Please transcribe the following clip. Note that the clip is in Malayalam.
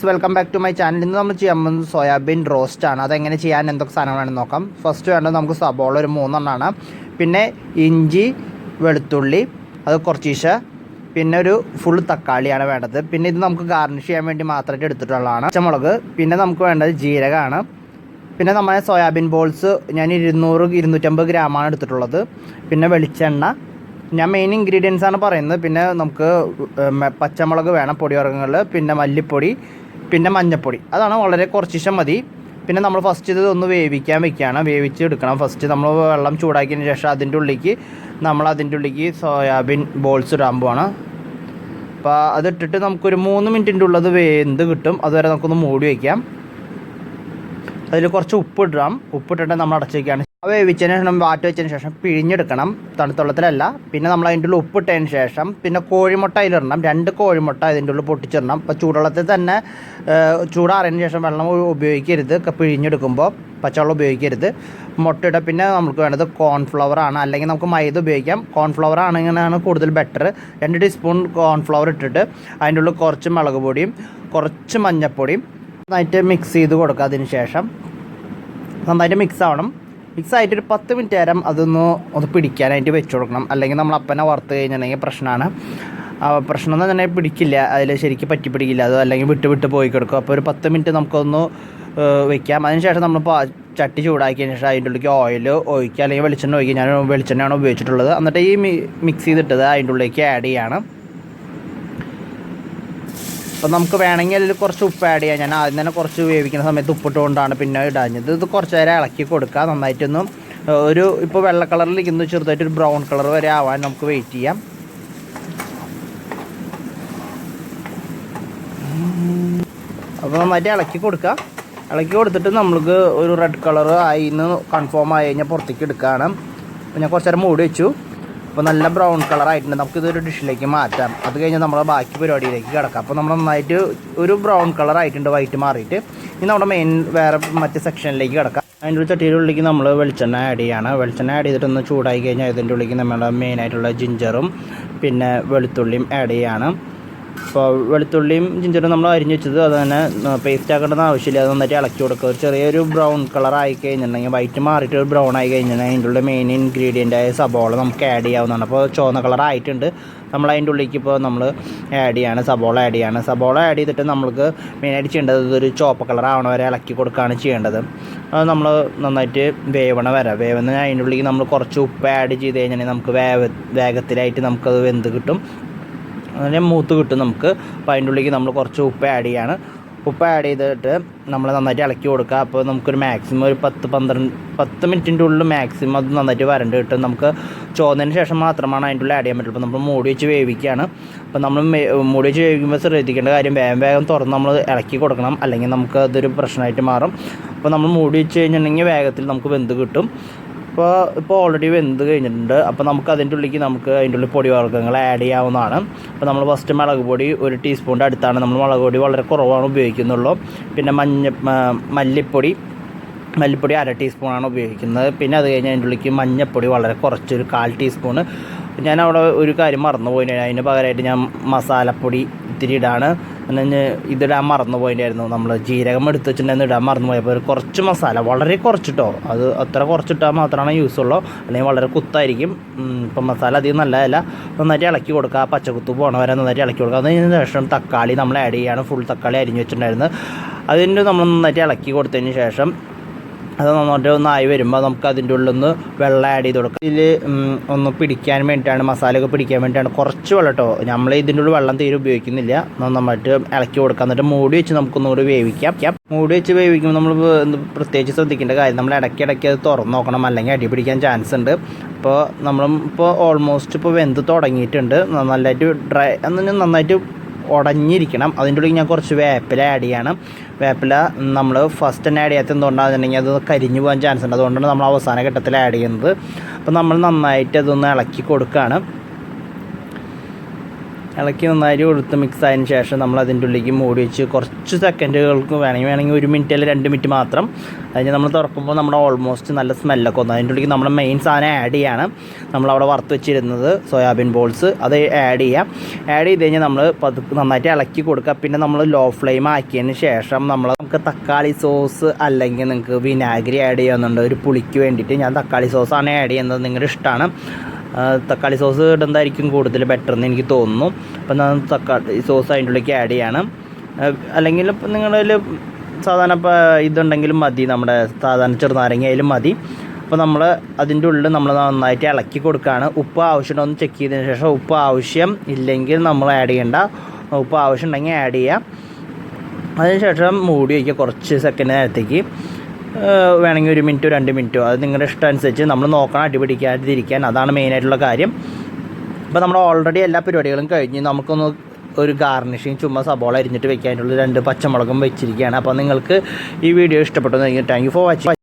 Welcome back to my channel. ഇന്ന് നമ്മൾ ചെയ്യാൻ പോകുന്നത് സോയാബീൻ റോസ്റ്റ് ആണ്. അതെങ്ങനെ ചെയ്യാൻ എന്തൊക്കെ സാധനങ്ങളാണെന്ന് നോക്കാം. ഫസ്റ്റ് വേണ്ടത് നമുക്ക് സബോള ഒരു 3 പിന്നെ ഇഞ്ചി വെളുത്തുള്ളി അത് കുറച്ച്, പിന്നെ ഒരു ഫുൾ തക്കാളിയാണ് വേണ്ടത്. പിന്നെ ഇത് നമുക്ക് ഗാർണിഷ് ചെയ്യാൻ വേണ്ടി മാത്രമായിട്ട് എടുത്തിട്ടുള്ളതാണ്. പച്ചമുളക്, പിന്നെ നമുക്ക് വേണ്ടത് ജീരകമാണ്. പിന്നെ നമ്മുടെ സോയാബീൻ ബോൾസ് ഞാൻ 200-250 ഗ്രാമാണ് എടുത്തിട്ടുള്ളത്. പിന്നെ വെളിച്ചെണ്ണ, ഞാൻ മെയിൻ ഇൻഗ്രീഡിയൻസ് ആണ് പറയുന്നത്. പിന്നെ നമുക്ക് പച്ചമുളക് വേണം, പൊടിവർഗ്ഗങ്ങൾ, പിന്നെ മല്ലിപ്പൊടി, പിന്നെ മഞ്ഞൾപ്പൊടി, അതാണ് വളരെ കുറച്ച് മതി. പിന്നെ നമ്മൾ ഫസ്റ്റ് ഇത് ഒന്ന് വേവിക്കാൻ വെക്കുകയാണ്, വേവിച്ച് എടുക്കണം. ഫസ്റ്റ് നമ്മൾ വെള്ളം ചൂടാക്കിയതിന് ശേഷം അതിൻ്റെ ഉള്ളിലേക്ക് സോയാബീൻ ബോൾസ് ഇടാൻ പോവാണ്. അപ്പോൾ അതിട്ടിട്ട് നമുക്കൊരു 3 മിനിറ്റിൻ്റെ ഉള്ളത് വെന്ത് കിട്ടും. അതുവരെ നമുക്കൊന്ന് മൂടി വയ്ക്കാം. അതിൽ കുറച്ച് ഉപ്പിട്ടിട്ട് നമ്മൾ അടച്ച് വയ്ക്കുകയാണ്. വേവിച്ചതിന് ശേഷം വാട്ടി വെച്ചതിന് ശേഷം പിഴിഞ്ഞെടുക്കണം, തണുത്തുള്ളത്തിലല്ല. പിന്നെ നമ്മൾ അതിൻ്റെ ഉള്ളിൽ ഉപ്പിട്ടതിന് ശേഷം പിന്നെ കോഴിമുട്ട അതിലിടണം. 2 കോഴിമുട്ട അതിൻ്റെ ഉള്ളിൽ പൊട്ടിച്ചിടണം. അപ്പോൾ ചൂടുവെള്ളത്തിൽ തന്നെ ചൂടാറിയതിന് ശേഷം വെള്ളം ഉപയോഗിക്കരുത്. പിഴിഞ്ഞെടുക്കുമ്പോൾ പച്ചവെള്ളം ഉപയോഗിക്കരുത്. മുട്ടയിട. പിന്നെ നമുക്ക് വേണ്ടത് കോൺഫ്ലവർ ആണ്, അല്ലെങ്കിൽ നമുക്ക് മൈദ ഉപയോഗിക്കാം. കോൺഫ്ലവർ ആണെങ്കിലാണ് കൂടുതൽ ബെറ്റർ. 2 ടീസ്പൂൺ കോൺഫ്ലവർ ഇട്ടിട്ട് അതിൻ്റെ ഉള്ളിൽ കുറച്ച് മുളക് പൊടിയും കുറച്ച് മഞ്ഞൾപ്പൊടിയും നന്നായിട്ട് മിക്സ് ചെയ്ത് കൊടുക്കുക. അതിന് ശേഷം നന്നായിട്ട് മിക്സ് ആവണം. മിക്സ് ആയിട്ട് ഒരു 10 മിനിറ്റ് നേരം അതൊന്ന് പിടിക്കാനായിട്ട് വെച്ച് കൊടുക്കണം. അല്ലെങ്കിൽ നമ്മൾ അപ്പനെ വറുത്ത് കഴിഞ്ഞിട്ടുണ്ടെങ്കിൽ പ്രശ്നമാണ്. പ്രശ്നം എന്ന് പറഞ്ഞാൽ പിടിക്കില്ല, അതിൽ ശരിക്കും പറ്റിപ്പിടിക്കില്ല. അത് അല്ലെങ്കിൽ വിട്ട് പോയി കിടക്കും. അപ്പോൾ ഒരു 10 മിനിറ്റ് നമുക്കൊന്ന് വയ്ക്കാം. അതിന് ശേഷം നമ്മൾ ചട്ടി ചൂടാക്കിയതിന് ശേഷം അതിൻ്റെ ഉള്ളിലേക്ക് ഓയിൽ ഒഴിക്കുക, അല്ലെങ്കിൽ വെളിച്ചെണ്ണ ഒഴിക്കുക. ഞാൻ വെളിച്ചെണ്ണയാണ് ഉപയോഗിച്ചിട്ടുള്ളത്. എന്നിട്ട് ഈ മിക്സ് ചെയ്തിട്ടത് അതിൻ്റെ ഉള്ളിലേക്ക് ആഡ് ചെയ്യണം. അപ്പോൾ നമുക്ക് വേണമെങ്കിൽ അതിൽ കുറച്ച് ഉപ്പ് ആഡ് ചെയ്യാം. ഞാൻ ആദ്യം തന്നെ കുറച്ച് വേവിക്കുന്ന സമയത്ത് ഉപ്പിട്ടുകൊണ്ടാണ് പിന്നെ ഇടാഞ്ഞത്. ഇത് കുറച്ച് നേരം ഇളക്കി കൊടുക്കുക. നന്നായിട്ടൊന്നും ഇപ്പോൾ വെള്ള കളറിലിരിക്കുന്നു, ചെറുതായിട്ടൊരു ബ്രൗൺ കളർ വരെ ആവാൻ നമുക്ക് വെയിറ്റ് ചെയ്യാം. അപ്പോൾ നന്നായിട്ട് ഇളക്കി കൊടുത്തിട്ട് നമ്മൾക്ക് ഒരു റെഡ് കളർ ആയി എന്ന് കൺഫേം ആയി കഴിഞ്ഞാൽ പുറത്തേക്ക് എടുക്കുകയാണ്. അപ്പോൾ ഞാൻ കുറച്ച് നേരം മൂടി വെച്ചു. അപ്പോൾ നല്ല ബ്രൗൺ കളർ ആയിട്ടുണ്ട്. നമുക്കിതൊരു ഡിഷിലേക്ക് മാറ്റാം. അത് കഴിഞ്ഞാൽ നമ്മൾ ബാക്കി പരിപാടിയിലേക്ക് കിടക്കാം. അപ്പോൾ നമ്മൾ നന്നായിട്ട് ഒരു ബ്രൗൺ കളർ ആയിട്ടുണ്ട്, വൈറ്റ് മാറിയിട്ട്. ഇനി നമ്മുടെ വേറെ മറ്റ് സെക്ഷനിലേക്ക് കിടക്കാം. അതിൻ്റെ ഒരു ചട്ടിയുടെ ഉള്ളിലേക്ക് നമ്മൾ വെളിച്ചെണ്ണ ആഡ് ചെയ്യാണ്. വെളിച്ചെണ്ണ ആഡ് ചെയ്തിട്ടൊന്ന് ചൂടായി കഴിഞ്ഞാൽ ഇതിൻ്റെ ഉള്ളിലേക്ക് നമ്മുടെ മെയിനായിട്ടുള്ള ജിഞ്ചറും പിന്നെ വെളുത്തുള്ളിയും ആഡ് ചെയ്യാണ്. അപ്പോൾ വെളുത്തുള്ളിയും ജിഞ്ചറും നമ്മൾ അരിഞ്ഞ് വെച്ചത് അത് തന്നെ പേസ്റ്റ് ആക്കേണ്ടെന്ന് ആവശ്യമില്ല. അത് നന്നായിട്ട് ഇളക്കി കൊടുക്കുക. ഒരു ചെറിയൊരു ബ്രൗൺ കളർ ആയി കഴിഞ്ഞിട്ടുണ്ടെങ്കിൽ, വൈറ്റ് മാറിയിട്ട് ഒരു ബ്രൗൺ ആയി കഴിഞ്ഞിട്ടുണ്ടെങ്കിൽ അതിൻ്റെ ഉള്ളിൽ മെയിൻ ഇൻഗ്രീഡിയൻ്റായ സബോള നമുക്ക് ആഡ് ചെയ്യാവുന്നതാണ്. അപ്പോൾ ചുവന്ന കളർ ആയിട്ടുണ്ട്. നമ്മൾ അതിൻ്റെ ഉള്ളിലേക്ക് ഇപ്പോൾ നമ്മൾ സബോള ആഡ് ചെയ്തിട്ട് നമ്മൾക്ക് മെയിനായിട്ട് ചെയ്യേണ്ടത് ഇതൊരു ചുവപ്പ് കളർ ആവണ വരെ ഇളക്കി കൊടുക്കുകയാണ് ചെയ്യേണ്ടത്. അത് നമ്മൾ നന്നായിട്ട് വേവുന്ന അതിൻ്റെ ഉള്ളിലേക്ക് നമ്മൾ കുറച്ച് ഉപ്പ് ആഡ് ചെയ്ത് കഴിഞ്ഞാൽ നമുക്ക് വേഗത്തിലായിട്ട് നമുക്കത് വെന്ത് കിട്ടും, അങ്ങനെ മൂത്ത് കിട്ടും നമുക്ക്. അപ്പോൾ അതിൻ്റെ ഉള്ളിലേക്ക് നമ്മൾ കുറച്ച് ഉപ്പ് ആഡ് ചെയ്തിട്ട് നമ്മൾ നന്നായിട്ട് ഇളക്കി കൊടുക്കുക. അപ്പോൾ നമുക്കൊരു മാക്സിമം ഒരു 10 മിനിറ്റിൻ്റെ ഉള്ളിൽ മാക്സിമം അത് നന്നായിട്ട് വരണ്ട് കിട്ടും. നമുക്ക് ചോദിച്ചതിന് ശേഷം മാത്രമാണ് അതിൻ്റെ ഉള്ളിൽ ആഡ് ചെയ്യാൻ പറ്റുള്ളൂ. അപ്പോൾ നമ്മൾ മൂടി വെച്ച് വേവിക്കുകയാണ്. അപ്പോൾ നമ്മൾ മൂടി വെച്ച് വേവിക്കുമ്പോൾ ശ്രദ്ധിക്കേണ്ട കാര്യം വേഗം തുറന്ന് നമ്മൾ ഇളക്കി കൊടുക്കണം, അല്ലെങ്കിൽ നമുക്ക് അതൊരു പ്രശ്നമായിട്ട് മാറും. അപ്പോൾ നമ്മൾ മൂടി വെച്ച് കഴിഞ്ഞിട്ടുണ്ടെങ്കിൽ വേഗത്തിൽ നമുക്ക് വെന്ത് കിട്ടും. ഇപ്പോൾ ഓൾറെഡി വെന്ത് കഴിഞ്ഞിട്ടുണ്ട്. അപ്പോൾ നമുക്ക് അതിൻ്റെ ഉള്ളിൽ പൊടിവർഗ്ഗങ്ങൾ ആഡ് ചെയ്യാവുന്നതാണ്. അപ്പോൾ നമ്മൾ ഫസ്റ്റ് മുളക് പൊടി 1 ടീസ്പൂണിൻ്റെ അടുത്താണ്. നമ്മൾ മുളക് പൊടി വളരെ കുറവാണ് ഉപയോഗിക്കുന്നുള്ളൂ. പിന്നെ മല്ലിപ്പൊടി 1/2 ടീസ്പൂണാണ് ഉപയോഗിക്കുന്നത്. പിന്നെ അത് കഴിഞ്ഞ് അതിൻ്റെ ഉള്ളിലേക്ക് മഞ്ഞൾപ്പൊടി വളരെ കുറച്ചൊരു 1/4 ടീസ്പൂണ്. ഞാൻ അവിടെ ഒരു കാര്യം മറന്നുപോയി. അതിന് പകരമായിട്ട് ഞാൻ മസാലപ്പൊടി ഇത്തിരി ഇടാണ്. ഇതിടാൻ മറന്നുപോയിട്ടായിരുന്നു. നമ്മൾ ജീരകം എടുത്ത് വെച്ചിട്ടുണ്ടെന്ന് ഇടാൻ മറന്നുപോയപ്പോൾ കുറച്ച് മസാല, വളരെ കുറച്ചിട്ടോ, അത് അത്ര കുറച്ചിട്ടാൽ മാത്രമാണ് യൂസുള്ളൂ, അല്ലെങ്കിൽ വളരെ കുത്തായിരിക്കും. ഇപ്പം മസാല അധികം നല്ലതല്ല. നന്നായിട്ട് ഇളക്കി കൊടുക്കുക. പച്ചക്കുത്ത് പോകണ വരെ നന്നായിട്ട് ഇളക്കി കൊടുക്കുക. അതിന് ശേഷം തക്കാളി നമ്മൾ ആഡ് ചെയ്യുകയാണ്. ഫുൾ തക്കാളി അരിഞ്ഞ് വെച്ചിട്ടുണ്ടായിരുന്നു. അതിൻ്റെ നമ്മൾ നന്നായിട്ട് ഇളക്കി കൊടുത്തതിന് ശേഷം അത് നന്നായിട്ട് ഒന്നായി വരുമ്പോൾ നമുക്ക് അതിൻ്റെ ഉള്ളിൽ നിന്ന് വെള്ളം ആഡ് ചെയ്ത് കൊടുക്കാം. ഇതിൽ ഒന്ന് പിടിക്കാൻ വേണ്ടിയിട്ടാണ്, മസാലയൊക്കെ പിടിക്കാൻ വേണ്ടിയിട്ടാണ് കുറച്ച് വെള്ളം കേട്ടോ. നമ്മൾ ഇതിൻ്റെ ഉള്ളിൽ വെള്ളം തീരെ ഉപയോഗിക്കുന്നില്ല. നന്നായിട്ട് ഇളക്കി കൊടുക്കാം. എന്നിട്ട് മൂടി വെച്ച് നമുക്കൊന്നുകൂടി വേവിക്കാം. മൂടി വെച്ച് വേവിക്കുമ്പോൾ നമ്മൾ പ്രത്യേകിച്ച് ശ്രദ്ധിക്കേണ്ട കാര്യം, നമ്മൾ ഇടയ്ക്കിടയ്ക്ക് അത് തുറന്ന് നോക്കണം, അല്ലെങ്കിൽ അടി പിടിക്കാൻ ചാൻസ് ഉണ്ട്. അപ്പോൾ നമ്മളിപ്പോൾ ഓൾമോസ്റ്റ് ഇപ്പോൾ വെന്ത് തുടങ്ങിയിട്ടുണ്ട്. നന്നായിട്ട് ഉടഞ്ഞിരിക്കണം. അതിൻ്റെ ഉള്ളിൽ ഞാൻ കുറച്ച് വേപ്പില ആഡ് ചെയ്യണം. വേപ്പില നമ്മൾ ഫസ്റ്റ് തന്നെ ആഡ് ചെയ്യാത്ത എന്തുകൊണ്ടാണെന്നുണ്ടെങ്കിൽ അത് കരിഞ്ഞു പോകാൻ ചാൻസ് ഉണ്ട്. അതുകൊണ്ടാണ് നമ്മൾ അവസാന ഘട്ടത്തിൽ ആഡ് ചെയ്യുന്നത്. അപ്പോൾ നമ്മൾ നന്നായിട്ട് അതൊന്ന് ഇളക്കി കൊടുക്കുകയാണ്. ഇളക്കി നന്നായിട്ട് കൊടുത്ത് മിക്സ് ആയതിന് ശേഷം നമ്മൾ അതിൻ്റെ ഉള്ളിലേക്ക് മൂടി വെച്ച് കുറച്ച് സെക്കൻഡുകൾക്ക് വേണമെങ്കിൽ 1 മിനിറ്റ് അല്ലെങ്കിൽ 2 മിനിറ്റ് മാത്രം. അതിന് നമ്മൾ തുറക്കുമ്പോൾ നമ്മുടെ ഓൾമോസ്റ്റ് നല്ല സ്മെല്ലൊക്കെ വന്നു. അതിൻ്റെ ഉള്ളിലേക്ക് നമ്മുടെ മെയിൻ സാധനം ആഡ് ചെയ്യാണ്. നമ്മളവിടെ വറുത്ത് വെച്ചിരുന്നത് സോയാബീൻ ബോൾസ് അത് ആഡ് ചെയ്യാം. ആഡ് ചെയ്ത് കഴിഞ്ഞാൽ നമ്മൾ നന്നായിട്ട് ഇളക്കി കൊടുക്കുക. പിന്നെ നമ്മൾ ലോ ഫ്ലെയിം ആക്കിയതിന് ശേഷം നമുക്ക് തക്കാളി സോസ് അല്ലെങ്കിൽ നിങ്ങൾക്ക് വിനാഗിരി ആഡ് ചെയ്യാവുന്നുണ്ട് ഒരു പുളിക്ക് വേണ്ടിയിട്ട്. ഞാൻ തക്കാളി സോസാണ് ആഡ് ചെയ്യുന്നത്, നിങ്ങളുടെ ഇഷ്ടമാണ്. തക്കാളി സോസ് ഇടുന്നതായിരിക്കും കൂടുതൽ ബെറ്റർ എന്ന് എനിക്ക് തോന്നുന്നു. അപ്പം ഞാൻ തക്കാളി സോസ് അതിൻ്റെ ഉള്ളിലേക്ക് ആഡ് ചെയ്യാണ്. അല്ലെങ്കിൽ ഇപ്പം നിങ്ങളിൽ സാധാരണ ഇപ്പോൾ ഇതുണ്ടെങ്കിലും മതി, നമ്മുടെ സാധാരണ ചെറുനാരങ്ങയിലും മതി. അപ്പോൾ നമ്മൾ അതിൻ്റെ ഉള്ളിൽ നമ്മൾ നന്നായിട്ട് ഇളക്കി കൊടുക്കുകയാണ്. ഉപ്പ് ആവശ്യമുണ്ടോ എന്ന് ചെക്ക് ചെയ്തതിന് ശേഷം ഉപ്പ് ആവശ്യം ഇല്ലെങ്കിൽ നമ്മൾ ആഡ് ചെയ്യേണ്ട, ഉപ്പ് ആവശ്യം ഉണ്ടെങ്കിൽ ആഡ് ചെയ്യാം. അതിനുശേഷം മൂടി വയ്ക്കുക കുറച്ച് സെക്കൻഡ് നേരത്തേക്ക്, വേണമെങ്കിൽ 1 മിനിറ്റോ 2 മിനിറ്റോ അത് നിങ്ങളുടെ ഇഷ്ടം അനുസരിച്ച്. നമ്മൾ നോക്കണം അടിപിടിക്കാതിരിക്കാൻ, അതാണ് മെയിനായിട്ടുള്ള കാര്യം. അപ്പോൾ നമ്മൾ ഓൾറെഡി എല്ലാ പരിപാടികളും കഴിഞ്ഞ് നമുക്കൊന്ന് ഒരു ഗാർണിഷിങ് ചുമ്മാ സബോള അരിഞ്ഞിട്ട് വെക്കാനുള്ള 2 പച്ചമുളകും വെച്ചിരിക്കുകയാണ്. അപ്പോൾ നിങ്ങൾക്ക് ഈ വീഡിയോ ഇഷ്ടപ്പെട്ടു. Thank you for watching.